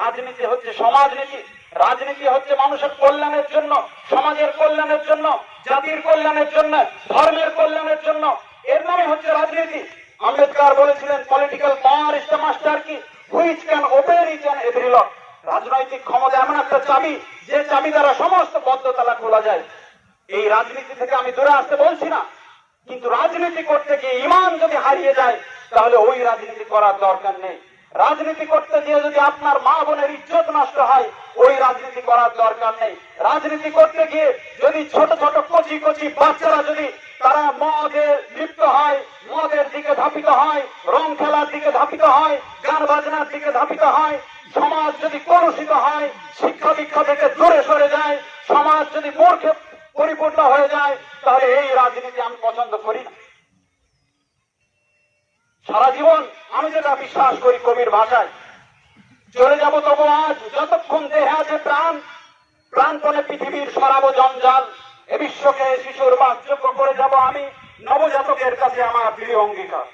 রাজনীতি হচ্ছে সমাজনীতি, রাজনীতি হচ্ছে মানুষের কল্যাণের জন্য, সমাজের কল্যাণের জন্য, জাতির কল্যাণের জন্য, ধর্মের কল্যাণের জন্য। এর নামে হচ্ছে রাজনীতি। আম্বেদকর বলেছিলেন, political power is the master key which can open each and every lock. রাজনৈতিক ক্ষমতা এমন একটা চাবি, যে চাবি দ্বারা সমস্ত বদ্ধ তালা খোলা যায়। এই রাজনীতি থেকে আমি দূরে আসতে বলছি না, কিন্তু রাজনীতি করতে গিয়ে ঈমান যদি হারিয়ে যায়, তাহলে ওই রাজনীতি করার দরকার নেই। রাজনীতি করতে গিয়ে যদি আপনার মা বোনের ইজ্জত নষ্ট হয়, ওই রাজনীতি করার দরকার নেই। রাজনীতি করতে গিয়ে যদি ছোট ছোট কচি কচি বাচ্চারা যদি তারা মদে লিপ্ত হয়, মদের দিকে ধাপিত হয়, রং খেলার দিকে ধাপিত হয়, গান বাজনার দিকে ধাপিত হয়, সমাজ যদি কলুষিত হয়, শিক্ষা দীক্ষা থেকে দূরে সরে যায়, সমাজ যদি মূর্খে পরিপূর্ণ হয়ে যায়, তাহলে এই রাজনীতি আমি পছন্দ করি না। সারা জীবন আমি যেটা বিশ্বাস করি কবির ভাষায়, চলে যাব তবু আজ যতক্ষণ দেহে আছে প্রাণ, প্রাণপণে পৃথিবীর সরাবো জঞ্জাল, এ বিশ্বকে শিশুর বাসযোগ্য করে যাব আমি, নবজাতকের কাছে আমার প্রিয় অঙ্গীকার।